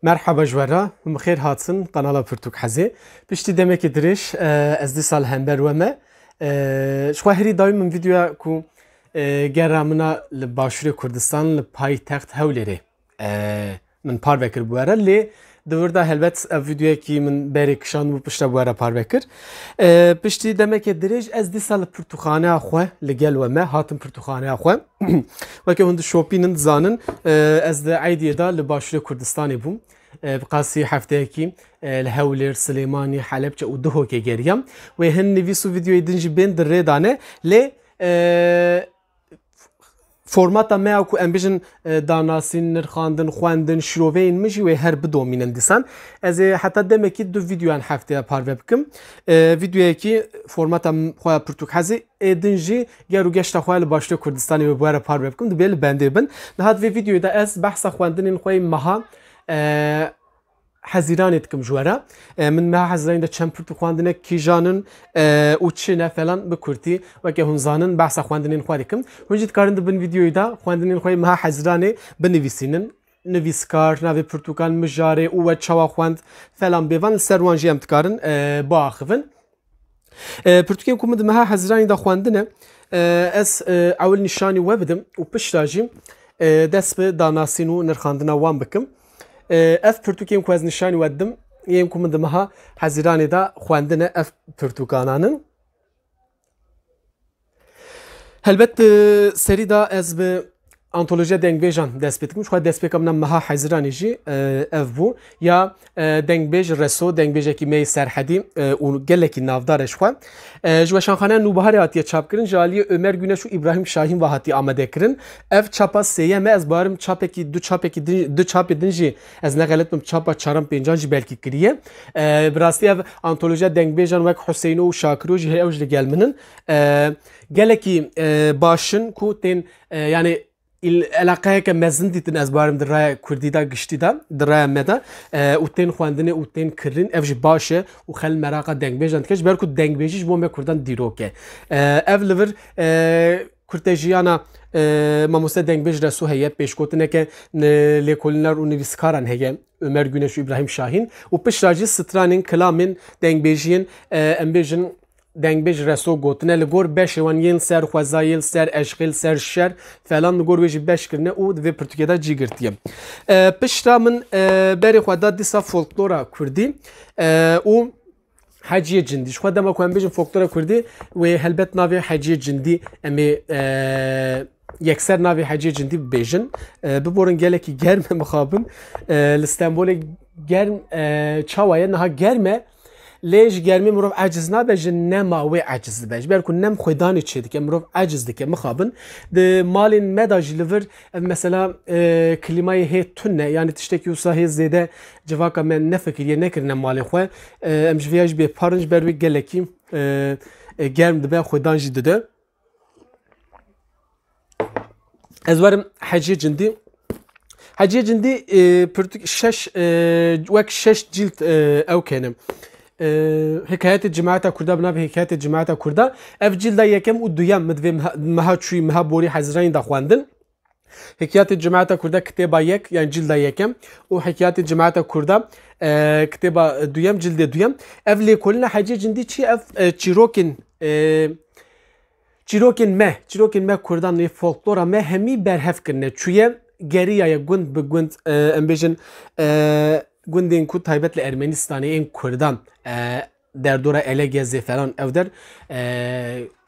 Merhaba jwara, mxêr hatin kanala Pirtûk Hezê. Piştî demekê dirêj ez dî sal hember we me. Xwe herî dayî min vîdeoya ku gera min a li Başûrê Kurdistan li paytext Hewlêrê min parvekir bû were lê di wir de helbet ev vîdeoyekî min berê kişand bû pişta bû were parvekir. Piştî demekê dirêj ez dîsa li pirtûxaneya xwe li gel we me hatim pirtûxaneya xwe. Wekî hûn dişopînin dizanin ez di Eydiyê da li Başûrê Kurdistanê bûm. Qasî hefteyekî li Hewlêr, Silêmanî, Helepçe û Duhokê geriyam. Wê hin nivîs û vîdeoyê din jî bên di rê dane lê formata me ku em bijin danasîn, nirxandin, xwendin, şiroveyên min jî wê her bidomînin dîsan. Ez ê heta demekî du vîdeoyan hefteya parve bikim. Vîdeoyekî formata xwe ya Pirtûk Hezê ê din jî ger û geşta xwe li Başûrê Kurdistanê wê bû were parve bikim dibê li bendê bin. Nihat vê vîdeoyê de ez behsa xwendinên xwe meha Hezîranê dikim ji were. Min meha Hezîranê de çend pirtûk xwendinek kîjanin û çi ne falan bi Kurtî weke hûn zanin behsa xwendinên xwe dikim. Hûn jî dikarin dibin vîdeoyê de xwendinên xwe meha Hezîranê binivîsînin. Nivîskar, navê pirtûkan, mijarê û we çawa xwend falan bêvan li ser wan jî em dikarin biaxivin. Pirtûkên ku min di meha Hezîranê de xwendine ez ewil nîşanî we bidim û pişta jî dest bi danasîn û nirxandina wan bikim. Ev pirtûkên ku ez nîşanî we didim yên ku min di meha Hezîranê de xwendine ev pirtûkananin. Helbet serî da ez bi antolojiya dengbêjan dest pê dikim. Xwe destpêka min a meha Hezîranê jî ev bû ya dengbêj Reso dengbêjekî me serhedî û gelekî navdar e ji xwe. Ji weşanxaneya Nûbiharê hatiye çapkirin ji aliyê Ömer Güneş û İbrahim Şahîn ve hatiye amadekirin. Ev çapa sêye me ez barim çapekî du çapê din jî ez nexelet bim çapa çaran pêncan jî belkî kiriye. Bi rastî ev antolojiya dengbêjan wek Huseyno û Şakiro jî heye ew jî li gel min in. Gelekî başin ku tên yani علاقەیەکە mezin dîtin ez barim di raya Kurdî da giştî da di raya me de û tên xwendinê û tên kirin ev jî baş e û xel meraqa dengbêjan dike ji ber ku dengbêjî ji bo me Kurdan dîrok e. Ev li vir kurtejiyana mamoste dengbêj Reso heye pêşgotineke lêkolîner û nivîskaran heye Ömer Güneş û İbrahim Şahîn û pişta jî stranên kilamên dengbêjiyên em bêjin dengbêj Reso gotine li gor beşê wan yên ser xwezayê, ser eşqîl, ser şer falan li gor wê jî beş kirine û di vê pirtûkê de cî girtiye. Pişta min berê xwe da dîsa folklora Kurdî û heciye cindî. Ji xwe dema ku em bêjin folklora Kurdî wê helbet navê heciye cindî em ê yekser navê heciye cindî bibêjin. Biborin gelekî germ e mixabin. Li Stenbolê germ çawa ye niha germ e lê ji germê mirov eciz nabe ji nema wê eciz dibe. Ji ber ku nem xwedanê çê dike mirov eciz dike mixabin. Di malên me da jî li vir mesela klîmayê hê tune yani tiştekî wisa hê zêde civaka me nefikiriye nekirine malê xwe. Em ji vêya jî bêparin ji ber wê gelekî germ dibe xwedan jî dide. Ez werim heciye cindî. Heciye cindî pirtûk wek şeş cilt ew kene. Hikayetê Cemaeta Kurda binavê Hikayetê Cemaeta Kurda ev cilda yekem û duyem min divê meha çûyî meha borî Hezîranê de xwendin. Hikayetê Cemaeta Kurda kitêba yek yani cilda yekem û Hikayetê Cemaeta Kurda kitêba duyem cildê duyem. Ev lêkolîna heciye cindî çi ev çîrokên me Kurdan ê folklora me hemî berhev kirine çûye geriyaya gund bi gund em bêjin gundên ku taybet li Ermenistanê ên Kurdan derdora Elegezê falan ev der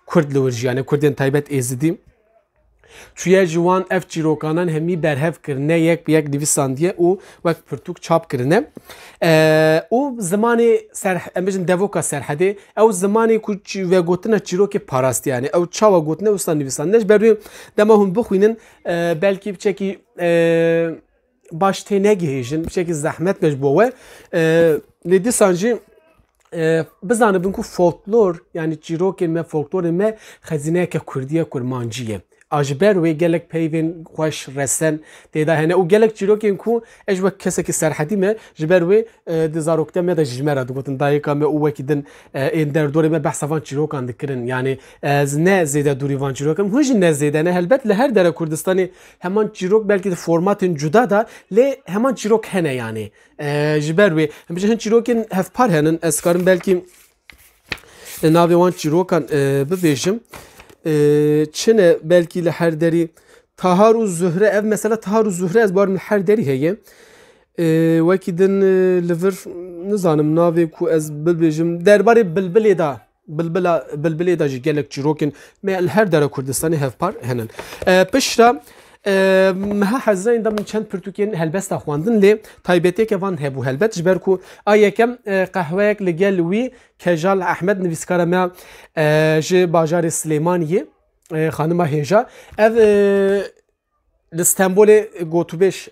Kurd li wir jî yani Kurdên taybet êzidî çûye ji wan ev çîrokanan hemî berhev kirine yek bi yek nivîsandiye û wek pirtûk çap kirine û zimanê em bêjin devoka serhedê ew zimanê ku vegotina çîrokê parastî yani ew çawa gotine wisa nivîsandine ji ber wê dema hûn bixwînin belkî biçekî baş tê negihêjin biçekî zehmet be ji bo we lê dîsan jî bizanibin ku folklor yani çîrokên me folklorên me xezîneyeke Kurdî ye kurmancî ye. اجبر و گلک پیوین خوش رسن تیدا هنه او گلک چیروکین کو اج وک کسی که سرحدی ما جبر و دزاروکته ما د جمره دوتن دایکا ما او وکیدن این در دوره ما بحث وان چیروکان دکرن یعنی از نه زیاده دوری وان چیروکم هوج نه زیاده نه البته لهر در کردستانی همان چیروک بلکه فرمات جدا دا ل همان چیروک هنه یعنی جبر و همچنین هن چیروکین هف پار هنن اسکارم بلکه ناوی وان چیروکان ببیشم چنه بلکی لهر دری تهار و زهره ev mesela tahar و زهره از بار من هر دری هیه وکی دن لور نزانم ناوی کو از بلبیجم درباره بلبلی دا جی گلک چیروکن میل هر در کردستانی هف پار هنن پشتا مها حزرین دا من چند پرتوکین هلبست خواندن لی تایبتی که وان هبو هلبت جبر کو آیا کم قهوه لگل وی کجال احمد نویسکار ما جی باجار سلیمانیه خانم هیجا ev İstanbul'e gotubeş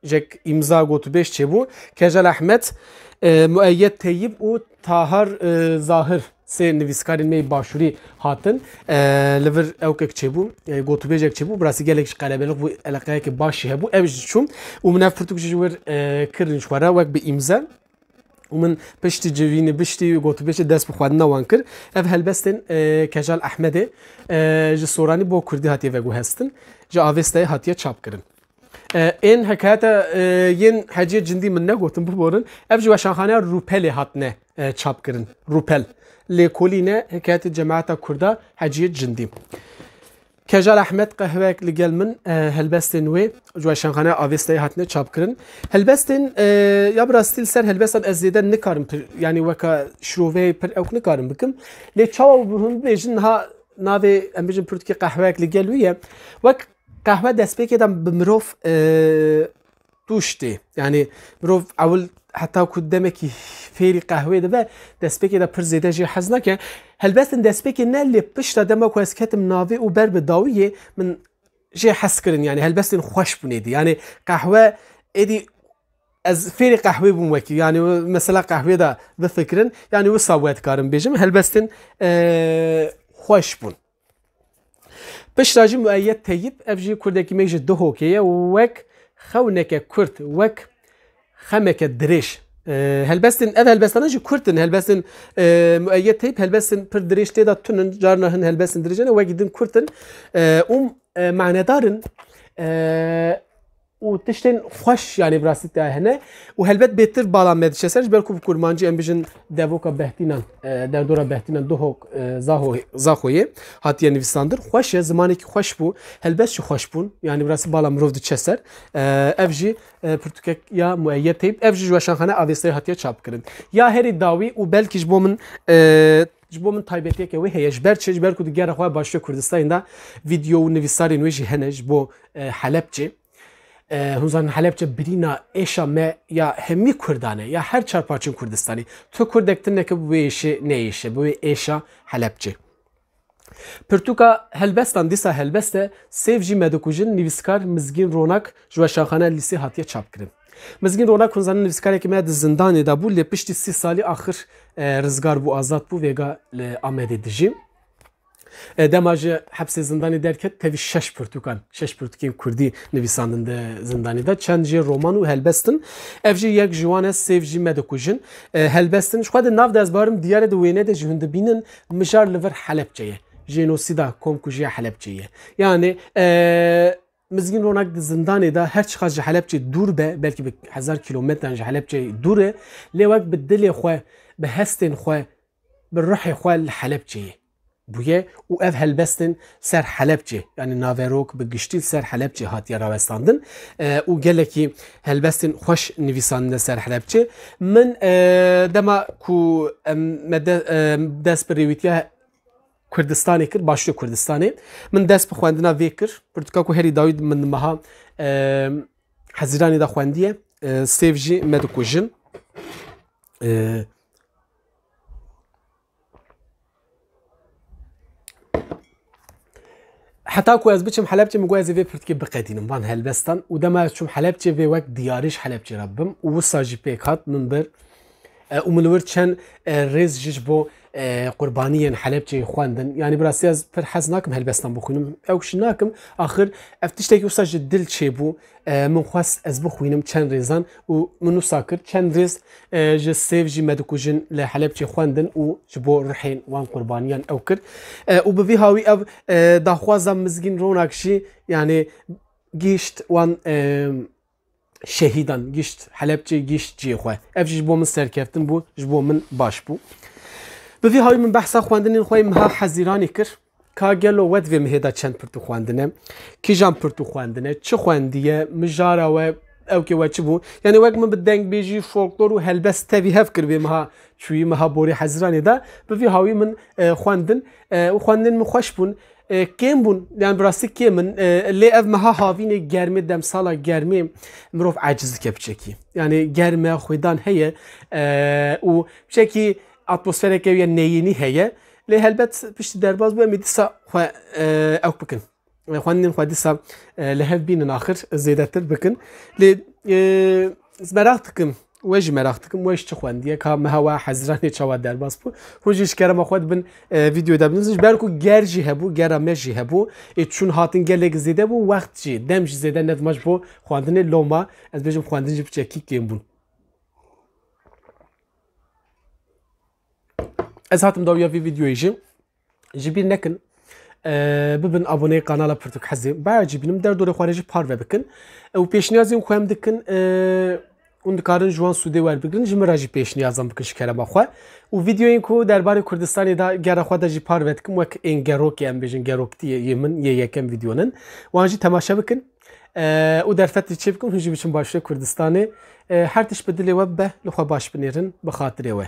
jek imza gotubeş çebu Kejal Ahmet Müeyyed Teyyib u Tahar Zahir se nivîskarên me başûrî hatin li vir ewkek çêbû gotûbêjek çêbû birasî gelek ji qelebelik bû eleqeyekê başî hebû ev ji çûm û min ev pirtûk ji wir kirin ji xwe re wek bi îmza û min piştî civînê biştî gotûbêjê dest bi xwedina wan kir ev helbestên Kejal Ahmedê ji soranî bo Kurdî hatiye veguhestin ji avêstayê hatiye çapkirin این حکایت یین حجی جندی من نگفتم ببرن افجی وشانخانه روپل هاتنه چاپ کردن روپل لکولینه حکایت جماعت کرده حجی جندی کجال احمد قهوه لگل من هلبستن و جوشانخانه آویسته هاتنه چاپ کردن هلبستن یا براستیل سر هلبستن از زیاده نکارم یعنی وکا شروعه پر اوک نکارم بکم لی چاو بهم بیشن ها ناوی ام بیشن پرتکی قهوه لگل ویه وک قهوه دست بکیدم به مروف توشتی یعنی مروف اول حتی کدومه که فیری قهوه ده به دست بکیدم پر زیده جی حزنه که هلبستن دست بکی نه لی پشت دمه که از کتم ناوی و بر بداویه من جی حس کردن یعنی هلبستن خوش بونیدی یعنی قهوه ایدی از فیری قهوه بوم وکی یعنی مثلا قهوه ده بفکرن یعنی و سواد کارم بیجم هلبستن خوش بون پشتاجی مؤید تیب افجی کردکی میشه دو هوکیه وک خونک کرد وک خمک درش هلبستن اف هلبستانه جی کردن هلبستن مؤید تیب هلبستن پر درش تیدا تونن جارنا هن هلبستن درجانه وگیدن کردن معنی دارن و تشتن خوش يعني براسي تاع هنا وهلبت بيتر بالا مدشسرج بالكو كورمانجي امبيجن دافوكا بهتينان در دورا بهتينان دوهوك زاخويه هاتيه نويساندر خوش زمانك خوش بو هلبت شو خوش بون يعني براسي بالا مروف دشسر افجي برتوكك يا مؤيد تيب افجي جوشانخانه اويستي هاتيه چاپ كرن يا هري داوي وبلكي جبومن جبومن تایبتیه که وی هیجبر چه جبر کود گره خواه باشه کردستان دا ویدیو و نویساری نویجی هنج بو حلبچه هنوزان حلبچه برینا ایشا ما یا همی کردانه یا هر چهار پارچه کردستانی تو کردکتن که بویشه نیشه بوی ایشا حلبچه پرتوکا هلبستان دیسا هلبسته سیفجی مدکوژن نویسکار مزگین روناک جوشانخانه لیسی هاتیه چاپ کرد مزگین روناک هنوزان نویسکاری که مد زندانی دا بو لپشتی 30 سالی آخر رزگار بو آزاد بو ویگا آمده دجی دماج حبس زندانی درکت تवी 6 پرتوکان 6 پرتوکین کردی نویساندنده زندانی دا چند جی رومان و هلبستن افجی یک جوان سیفجی مدکوژن هلبستن شخواد ناو داز بارم دیار دوینه ده جهند بینن مجار لور حلبچه جنوسیدا کومکوژی حلبچه یعنی مزگین روناک زندانی دا هر چقدر حلبچه دور به بلکه به 1000 کیلومتر حلبچه دوره لیوک به دل خو به هستن خو به روح خو حلبچه بویه و اف هلبستن سر حلبچه یعنی ناوروک به گشتیل سر حلبچه هاتیه راوستاندن و گلکی هلبستن خوش نویساندن سر حلبچه من دما کو دست بریویتیا کردستانی کر باشو کردستانی من دست بخواندنا ویکر پرتکا کو هری داوید من مها حزیرانی دا خواندیه سیفجی مدکوژن حتى كو از بچم حلبچه مگوی زوی پرتکی بقدینم وان هلبستان و دما چم حلبچه وی وقت دیارش حلبچه ربم و ساجی پیکات من بر و منور چن ریز جش بو قربانیان حلبچه خواندن یعنی براستی از پر حز ناکم هلبستان بخوینم اوش ناکم آخر افتشتکی وسا دل چه بو من خواست از بخوینم چند ریزان و منو ساکر چند ریز ج سیف جی مدکوجن لحلبچه خواندن و جبو رحین وان قربانیان او کرد و بوی هاوی او داخوازم مزگین روناکشی یعنی گیشت وان شهیدان گیشت حلبچه گیشت جی خواه افجی جبو من سرکفتن بو جبو من باش بو بوی هاوی من بحثا خواندن خواه مها حزیرانی کر که گلو ود و مهدا چند پرتو خواندنه کی جان پرتو خواندنه چه خواندیه مجاره و او که و چه بو یعنی وقت من بدنگ بیجی فولکلور و هلبست تاوی هف کر به مها چوی مها بوری حزیرانی دا بوی هاوی من خواندن و خواندن من خوش بون کم بون یعنی براستی که من لی اف مها هاوین گرمی دم سالا گرمی مروف عجز که بچکی یعنی گرمی خویدان هیه و بچکی اتمسفر که یه نیینی هیه لی هلبت پشت درباز بو میدیسا خو او بکن خوانین خو دیسا لهف بین آخر زیاده تر بکن لی مراقتكم وجه مراقتكم وجه تخوانديه كام هوا حزراني تشوا درباز بو هوجيش كرم خود بن فيديو ده بنزج بالكو گرجي هبو گرامجي هبو چون هاتن گلگ زيده بو وقت جي دمج زيده ندمج بو خواندن لوما از بجم خواندن جب چکی کیم بون از هاتم داویا في فيديو يجي جبير نكن ببن abone kanala pırtık hazı bayağı cibinім der dore xareci parve bikin و پیشنیازیم خوام دکن اون دکارن جوان سوده ور بگیرن جمراجی پیشنیازم بکن شکر با خو و ویدیو این کو درباره کردستان دا گره خو دا جی پار وتکم وک این گروک ام بجن گروکتی یمن یکم ویدیونن وانجی تماشا بکن و در فتره چه بکن هجی بچن باشه کردستان هر تش بدلی وب به لخوا باش بنیرن بخاطر و